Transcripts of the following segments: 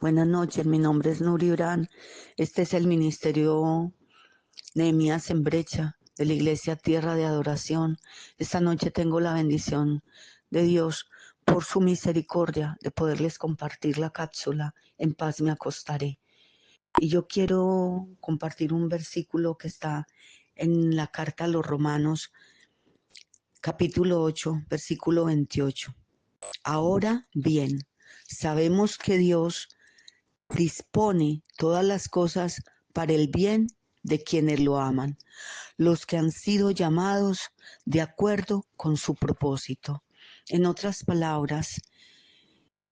Buenas noches, mi nombre es Nuri Urán. Este es el Ministerio Nehemías en Brecha de la Iglesia Tierra de Adoración. Esta noche tengo la bendición de Dios por su misericordia de poderles compartir la cápsula En paz me acostaré. Y yo quiero compartir un versículo que está en la carta a los Romanos, capítulo 8, versículo 28. Ahora bien, sabemos que Dios dispone todas las cosas para el bien de quienes lo aman, los que han sido llamados de acuerdo con su propósito. En otras palabras,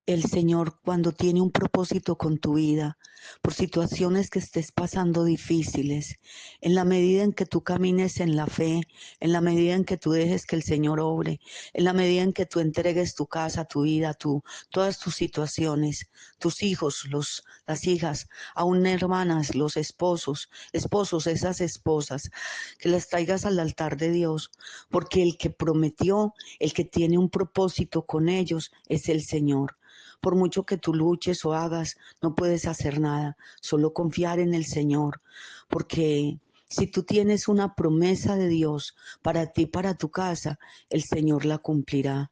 el Señor, cuando tiene un propósito con tu vida, por situaciones que estés pasando difíciles, en la medida en que tú camines en la fe, en la medida en que tú dejes que el Señor obre, en la medida en que tú entregues tu casa, tu vida, todas tus situaciones, tus hijos, las hijas, aún hermanas, los esposos, esas esposas, que las traigas al altar de Dios, porque el que prometió, el que tiene un propósito con ellos, es el Señor. Por mucho que tú luches o hagas, no puedes hacer nada, solo confiar en el Señor, porque si tú tienes una promesa de Dios para ti, para tu casa, el Señor la cumplirá.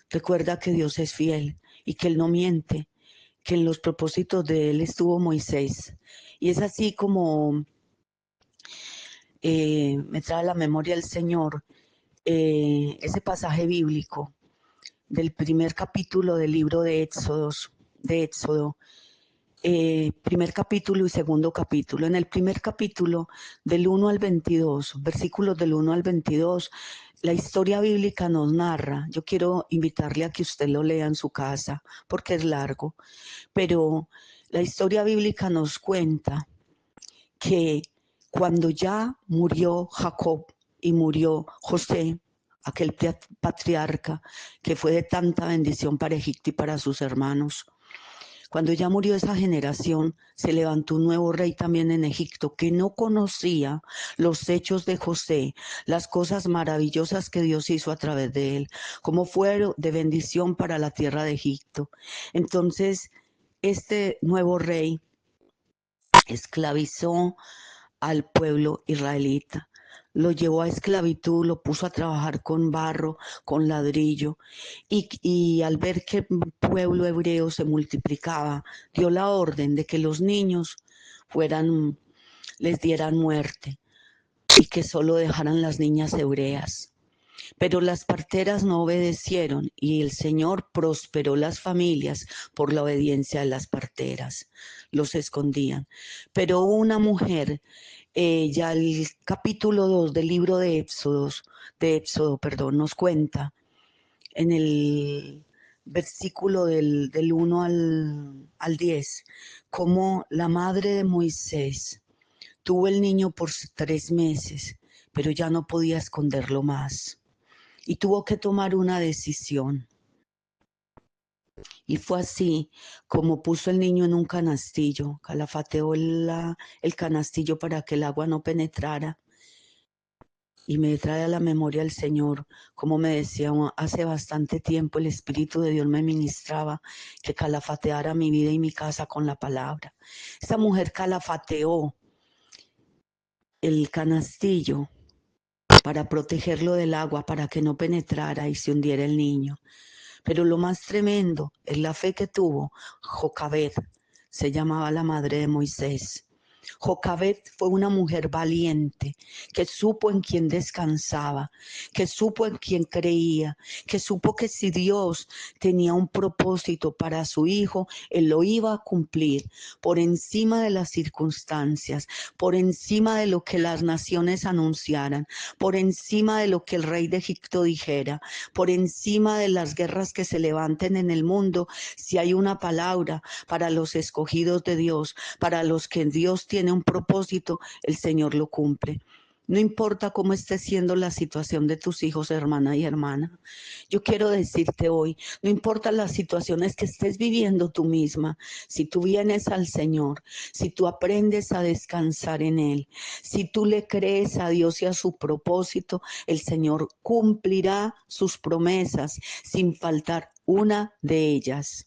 Recuerda que Dios es fiel y que Él no miente, que en los propósitos de Él estuvo Moisés. Y es así como me trae a la memoria el Señor ese pasaje bíblico del primer capítulo del libro de Éxodo, primer capítulo y segundo capítulo. En el primer capítulo, del 1 al 22, versículos del 1 al 22, la historia bíblica nos narra. Yo quiero invitarle a que usted lo lea en su casa, porque es largo, pero la historia bíblica nos cuenta que cuando ya murió Jacob y murió José, aquel patriarca que fue de tanta bendición para Egipto y para sus hermanos, cuando ya murió esa generación, se levantó un nuevo rey también en Egipto que no conocía los hechos de José, las cosas maravillosas que Dios hizo a través de él, como fueron de bendición para la tierra de Egipto. Entonces, este nuevo rey esclavizó al pueblo israelita. Lo llevó a esclavitud, lo puso a trabajar con barro, con ladrillo, y al ver que el pueblo hebreo se multiplicaba, dio la orden de que los niños les dieran muerte y que solo dejaran las niñas hebreas. Pero las parteras no obedecieron y el Señor prosperó las familias por la obediencia de las parteras. Los escondían. Pero una mujer, ya el capítulo 2 del libro de Éxodo, nos cuenta en el versículo del 1 al 10, cómo la madre de Moisés tuvo el niño por 3 meses, pero ya no podía esconderlo más y tuvo que tomar una decisión. Y fue así como puso el niño en un canastillo, calafateó el canastillo para que el agua no penetrara. Y me trae a la memoria el Señor, como me decía hace bastante tiempo, el Espíritu de Dios me ministraba que calafateara mi vida y mi casa con la palabra. Esta mujer calafateó el canastillo para protegerlo del agua, para que no penetrara y se hundiera el niño. Pero lo más tremendo es la fe que tuvo Jocabed, se llamaba la madre de Moisés. Jocabed fue una mujer valiente que supo en quién descansaba, que supo en quién creía, que supo que si Dios tenía un propósito para su hijo, él lo iba a cumplir por encima de las circunstancias, por encima de lo que las naciones anunciaran, por encima de lo que el rey de Egipto dijera, por encima de las guerras que se levanten en el mundo. Si hay una palabra para los escogidos de Dios, para los que Dios tiene un propósito, el Señor lo cumple. No importa cómo esté siendo la situación de tus hijos, hermana y hermana. Yo quiero decirte hoy, no importa las situaciones que estés viviendo tú misma, si tú vienes al Señor, si tú aprendes a descansar en Él, si tú le crees a Dios y a su propósito, el Señor cumplirá sus promesas sin faltar una de ellas.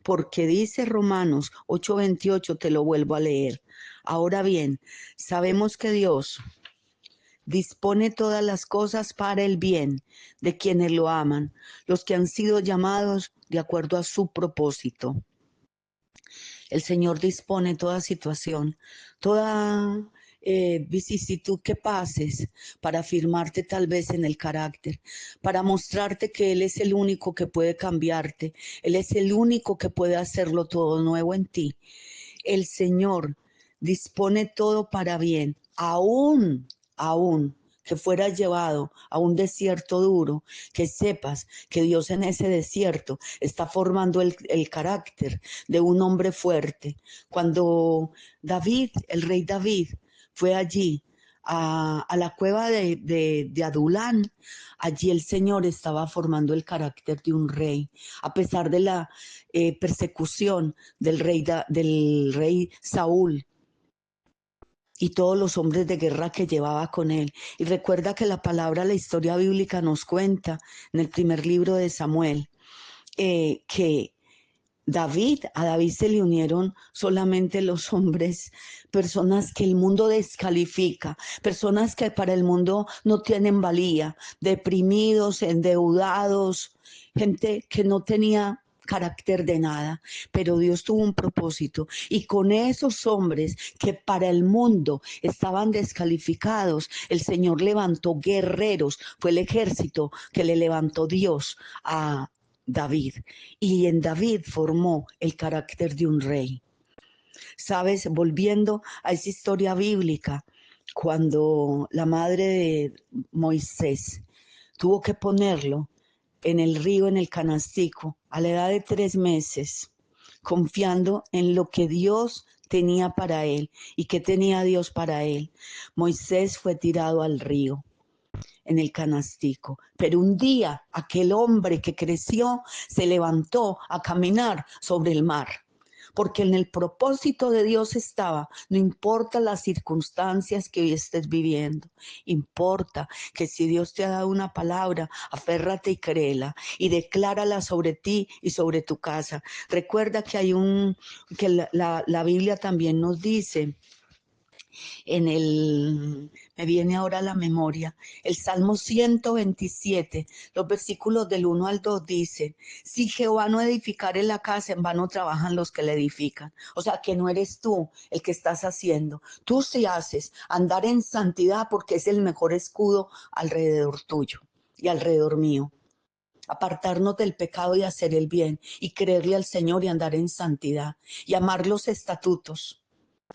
porque dice Romanos 8:28, te lo vuelvo a leer. Ahora bien, sabemos que Dios dispone todas las cosas para el bien de quienes lo aman, los que han sido llamados de acuerdo a su propósito. El Señor dispone toda situación, toda vicisitud que pases para afirmarte tal vez en el carácter, para mostrarte que Él es el único que puede cambiarte, Él es el único que puede hacerlo todo nuevo en ti. El Señor dispone todo para bien, aún que fueras llevado a un desierto duro, que sepas que Dios en ese desierto está formando el carácter de un hombre fuerte. Cuando David, el rey David, fue allí a la cueva de Adulán, allí el Señor estaba formando el carácter de un rey, a pesar de la persecución del rey Saúl y todos los hombres de guerra que llevaba con él. Y recuerda que la palabra, la historia bíblica nos cuenta en el primer libro de Samuel, que a David se le unieron solamente los hombres, personas que el mundo descalifica, personas que para el mundo no tienen valía, deprimidos, endeudados, gente que no tenía carácter de nada, pero Dios tuvo un propósito y con esos hombres que para el mundo estaban descalificados, el Señor levantó guerreros, fue el ejército que le levantó Dios a David, y en David formó el carácter de un rey. Sabes, volviendo a esa historia bíblica, cuando la madre de Moisés tuvo que ponerlo en el río, en el canastico, a la edad de 3 meses, confiando en lo que Dios tenía para él y que tenía Dios para él, Moisés fue tirado al río en el canastico. Pero un día aquel hombre que creció se levantó a caminar sobre el mar, porque en el propósito de Dios estaba, no importa las circunstancias que hoy estés viviendo, importa que si Dios te ha dado una palabra, aférrate y créela y declárala sobre ti y sobre tu casa. Recuerda que la Biblia también nos dice, me viene ahora a la memoria, el Salmo 127, los versículos del 1 al 2 dice, si Jehová no edificare la casa, en vano trabajan los que la edifican. O sea, que no eres tú el que estás haciendo. Tú sí haces andar en santidad porque es el mejor escudo alrededor tuyo y alrededor mío. Apartarnos del pecado y hacer el bien y creerle al Señor y andar en santidad y amar los estatutos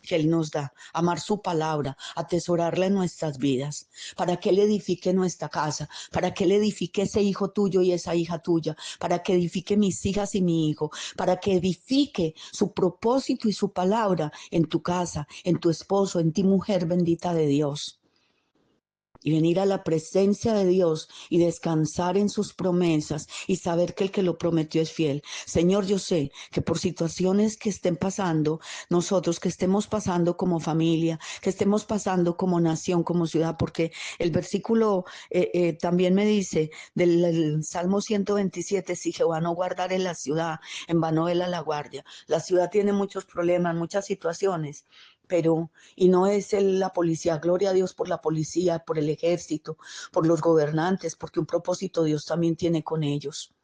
que Él nos da, amar su palabra, atesorarla en nuestras vidas, para que Él edifique nuestra casa, para que Él edifique ese hijo tuyo y esa hija tuya, para que edifique mis hijas y mi hijo, para que edifique su propósito y su palabra en tu casa, en tu esposo, en ti mujer bendita de Dios. Y venir a la presencia de Dios y descansar en sus promesas y saber que el que lo prometió es fiel. Señor, yo sé que por situaciones que estén pasando, nosotros que estemos pasando como familia, que estemos pasando como nación, como ciudad, porque el versículo también me dice del Salmo 127, si Jehová no guardare la ciudad, en vano vela la guardia. La ciudad tiene muchos problemas, muchas situaciones, pero, y no es la policía, gloria a Dios por la policía, por el ejército, por los gobernantes, porque un propósito Dios también tiene con ellos.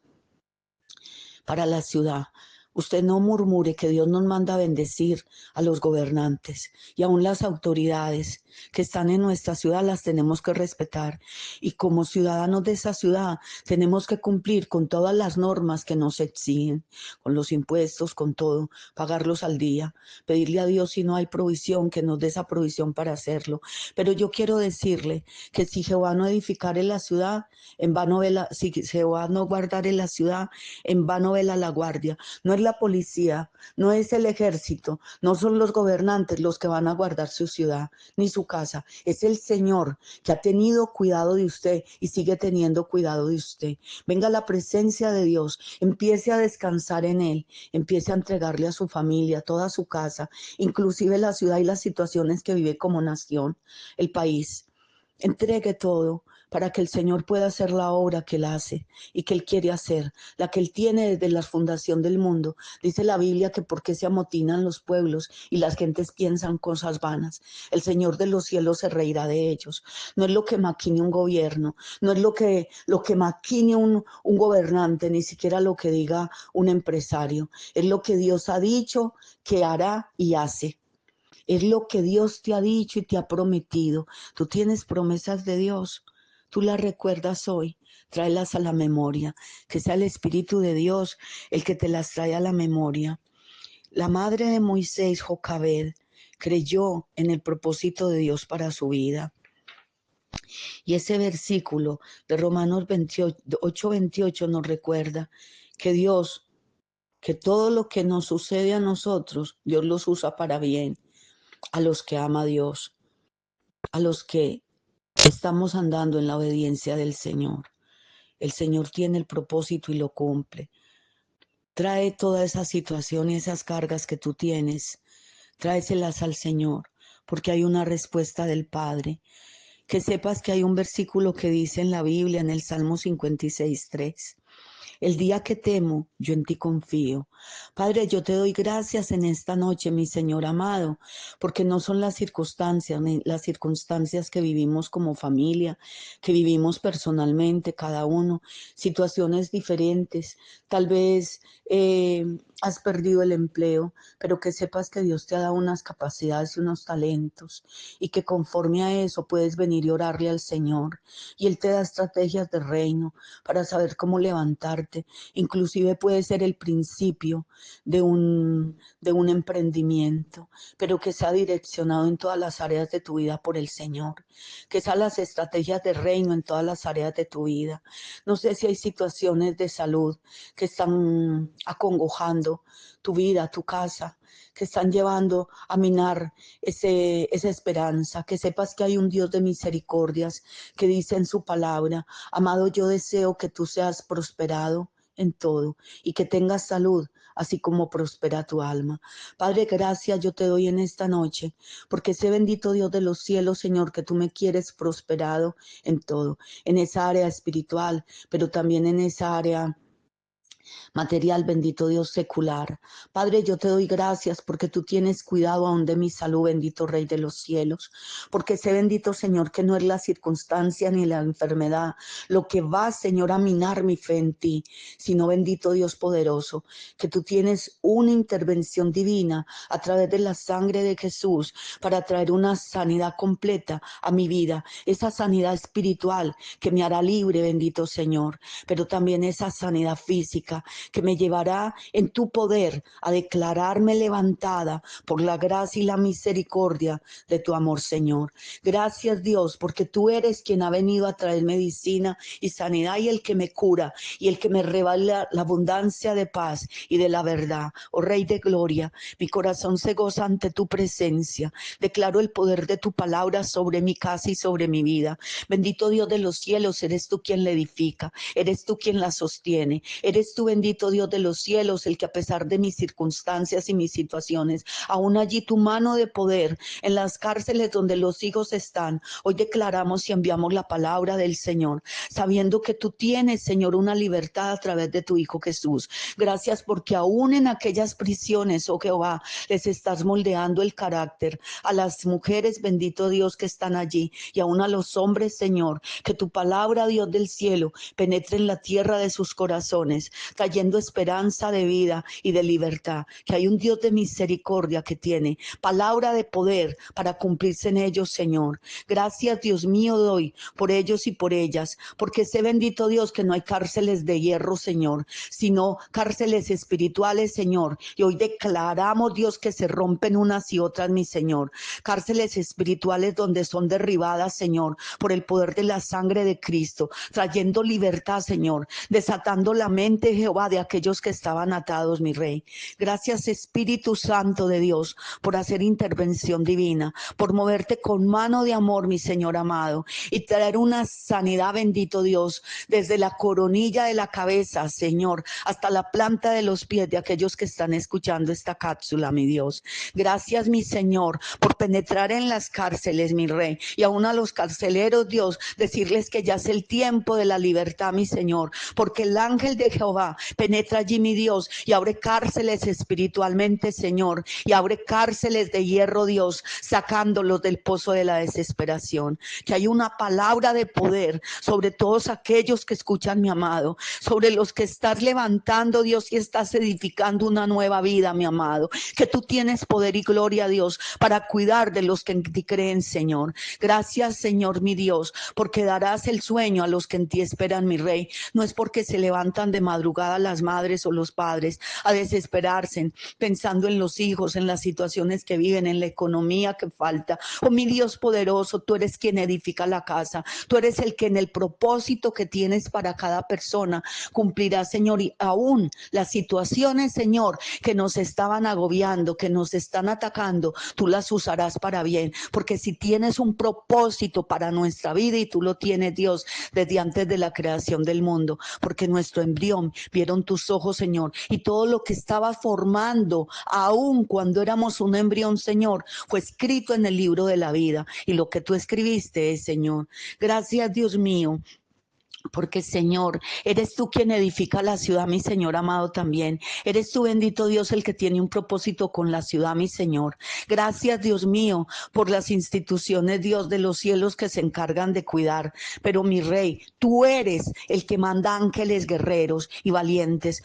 Para la ciudad, usted no murmure que Dios nos manda a bendecir a los gobernantes y aún las autoridades que están en nuestra ciudad las tenemos que respetar y como ciudadanos de esa ciudad tenemos que cumplir con todas las normas que nos exigen, con los impuestos, con todo, pagarlos al día, pedirle a Dios si no hay provisión, que nos dé esa provisión para hacerlo. Pero yo quiero decirle que si Jehová no edificare la ciudad, en vano vela, si Jehová no guardare la ciudad, en vano vela la guardia. No es la policía, no es el ejército, no son los gobernantes los que van a guardar su ciudad ni su casa. Es el Señor que ha tenido cuidado de usted y sigue teniendo cuidado de usted. Venga a la presencia de Dios, empiece a descansar en Él, empiece a entregarle a su familia, toda su casa, inclusive la ciudad y las situaciones que vive como nación, el país. Entregue todo para que el Señor pueda hacer la obra que Él hace y que Él quiere hacer, la que Él tiene desde la fundación del mundo. Dice la Biblia que por qué se amotinan los pueblos y las gentes piensan cosas vanas. El Señor de los cielos se reirá de ellos. No es lo que maquine un gobierno, no es lo que maquine un gobernante, ni siquiera lo que diga un empresario. Es lo que Dios ha dicho que hará y hace. Es lo que Dios te ha dicho y te ha prometido. Tú tienes promesas de Dios. Tú las recuerdas hoy. Tráelas a la memoria. Que sea el Espíritu de Dios el que te las trae a la memoria. La madre de Moisés, Jocabed, creyó en el propósito de Dios para su vida. Y ese versículo de Romanos 8:28 nos recuerda que Dios, que todo lo que nos sucede a nosotros, Dios los usa para bien. A los que ama a Dios, a los que estamos andando en la obediencia del Señor. El Señor tiene el propósito y lo cumple. Trae toda esa situación y esas cargas que tú tienes, tráeselas al Señor, porque hay una respuesta del Padre. Que sepas que hay un versículo que dice en la Biblia, en el Salmo 56:3. El día que temo, yo en ti confío. Padre, yo te doy gracias en esta noche, mi Señor amado, porque no son las circunstancias, ni las circunstancias que vivimos como familia, que vivimos personalmente, cada uno, situaciones diferentes. Tal vez has perdido el empleo, pero que sepas que Dios te ha dado unas capacidades y unos talentos y que conforme a eso puedes venir y orarle al Señor. Y Él te da estrategias de reino para saber cómo levantarte. Inclusive puede ser el principio de un emprendimiento, pero que sea direccionado en todas las áreas de tu vida por el Señor. Que sean las estrategias de reino en todas las áreas de tu vida. No sé si hay situaciones de salud que están acongojando tu vida, tu casa, que están llevando a minar esa esperanza. Que sepas que hay un Dios de misericordias que dice en su palabra: amado, yo deseo que tú seas prosperado en todo y que tengas salud, así como prospera tu alma. Padre, gracias yo te doy en esta noche, porque ese bendito Dios de los cielos, Señor, que tú me quieres prosperado en todo, en esa área espiritual, pero también en esa área material, bendito Dios secular. Padre, yo te doy gracias porque tú tienes cuidado aún de mi salud, bendito Rey de los cielos, porque sé, bendito Señor, que no es la circunstancia ni la enfermedad lo que va, Señor, a minar mi fe en ti, sino, bendito Dios poderoso, que tú tienes una intervención divina a través de la sangre de Jesús para traer una sanidad completa a mi vida, esa sanidad espiritual que me hará libre, bendito Señor, pero también esa sanidad física que me llevará en tu poder a declararme levantada por la gracia y la misericordia de tu amor, Señor. Gracias, Dios, porque tú eres quien ha venido a traer medicina y sanidad, y el que me cura y el que me revela la abundancia de paz y de la verdad. Oh Rey de gloria, mi corazón se goza ante tu presencia. Declaro el poder de tu palabra sobre mi casa y sobre mi vida. Bendito Dios de los cielos, eres tú quien la edifica, eres tú quien la sostiene, eres tú, bendito Dios de los cielos, el que a pesar de mis circunstancias y mis situaciones, aún allí tu mano de poder en las cárceles donde los hijos están, hoy declaramos y enviamos la palabra del Señor, sabiendo que tú tienes, Señor, una libertad a través de tu Hijo Jesús. Gracias porque aún en aquellas prisiones, oh Jehová, les estás moldeando el carácter a las mujeres, bendito Dios, que están allí, y aún a los hombres, Señor, que tu palabra, Dios del cielo, penetre en la tierra de sus corazones, trayendo esperanza de vida y de libertad, que hay un Dios de misericordia que tiene palabra de poder para cumplirse en ellos, Señor. Gracias, Dios mío, doy por ellos y por ellas, porque sé, bendito Dios, que no hay cárceles de hierro, Señor, sino cárceles espirituales, Señor, y hoy declaramos, Dios, que se rompen unas y otras, mi Señor, cárceles espirituales donde son derribadas, Señor, por el poder de la sangre de Cristo, trayendo libertad, Señor, desatando la mente, Jehová de aquellos que estaban atados, mi Rey. Gracias, Espíritu Santo de Dios, por hacer intervención divina, por moverte con mano de amor, mi Señor amado, y traer una sanidad, bendito Dios, desde la coronilla de la cabeza, Señor, hasta la planta de los pies de aquellos que están escuchando esta cápsula, mi Dios. Gracias, mi Señor, por penetrar en las cárceles, mi Rey, y aún a los carceleros, Dios, decirles que ya es el tiempo de la libertad, mi Señor, porque el ángel de Jehová penetra allí, mi Dios, y abre cárceles espiritualmente, Señor, y abre cárceles de hierro, Dios, sacándolos del pozo de la desesperación. Que hay una palabra de poder sobre todos aquellos que escuchan, mi amado, sobre los que estás levantando, Dios, y estás edificando una nueva vida, mi amado, que tú tienes poder y gloria, Dios, para cuidar de los que en ti creen, Señor. Gracias, Señor, mi Dios, porque darás el sueño a los que en ti esperan, mi Rey. No es porque se levantan de madrugada las madres o los padres a desesperarse, pensando en los hijos, en las situaciones que viven, en la economía que falta. Oh, mi Dios poderoso, tú eres quien edifica la casa. Tú eres el que en el propósito que tienes para cada persona cumplirá, Señor, y aún las situaciones, Señor, que nos estaban agobiando, que nos están atacando, tú las usarás para bien, porque si tienes un propósito para nuestra vida, y tú lo tienes, Dios, desde antes de la creación del mundo, porque nuestro embrión vieron tus ojos, Señor, y todo lo que estaba formando, aún cuando éramos un embrión, Señor, fue escrito en el libro de la vida, y lo que tú escribiste es, Señor. Gracias, Dios mío, porque, Señor, eres tú quien edifica la ciudad, mi Señor amado, también. Eres tú, bendito Dios, el que tiene un propósito con la ciudad, mi Señor. Gracias, Dios mío, por las instituciones, Dios, de los cielos que se encargan de cuidar. Pero, mi Rey, tú eres el que manda ángeles guerreros y valientes,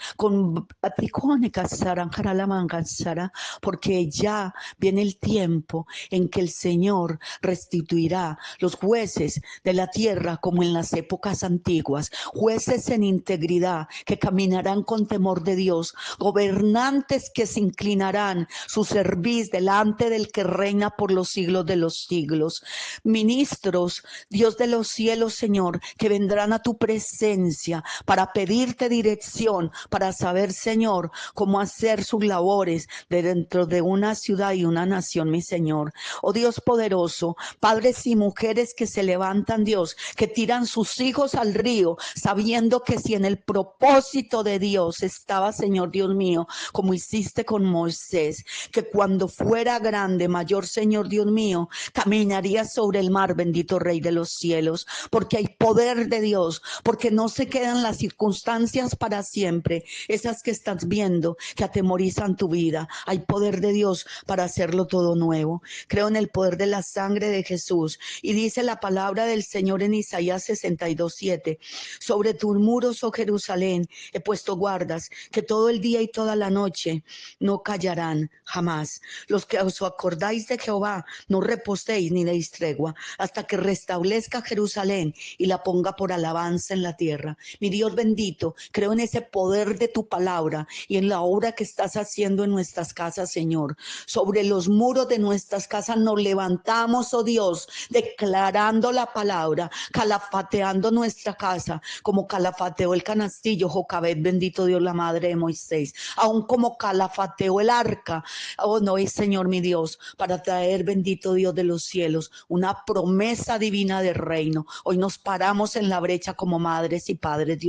porque ya viene el tiempo en que el Señor restituirá los jueces de la tierra como en las épocas antiguas, jueces en integridad que caminarán con temor de Dios, gobernantes que se inclinarán su cerviz delante del que reina por los siglos de los siglos, ministros, Dios de los cielos, Señor, que vendrán a tu presencia para pedirte dirección, para saber, Señor, cómo hacer sus labores dentro de una ciudad y una nación, mi Señor. Oh Dios poderoso, padres y mujeres que se levantan, Dios, que tiran sus hijos al río, sabiendo que si en el propósito de Dios estaba, Señor Dios mío, como hiciste con Moisés, que cuando fuera grande, mayor, Señor Dios mío, caminaría sobre el mar, bendito Rey de los cielos, porque hay poder de Dios, porque no se quedan las circunstancias para siempre, esas que estás viendo, que atemorizan tu vida. Hay poder de Dios para hacerlo todo nuevo. Creo en el poder de la sangre de Jesús, y dice la palabra del Señor en Isaías 62:7, sobre tus muros, oh Jerusalén, he puesto guardas, que todo el día y toda la noche no callarán jamás. Los que os acordáis de Jehová, no reposéis ni deis tregua, hasta que restablezca Jerusalén y la ponga por alabanza en la tierra. Mi Dios bendito, creo en ese poder de tu palabra y en la obra que estás haciendo en nuestras casas, Señor. Sobre los muros de nuestras casas nos levantamos, oh Dios, declarando la palabra, calafateando nuestra casa, como calafateó el canastillo Jocabed, bendito Dios, la madre de Moisés, aún como calafateó el arca. Oh, no es, Señor mi Dios, para traer, bendito Dios de los cielos, una promesa divina de reino. Hoy nos paramos en la brecha como madres y padres, Dios.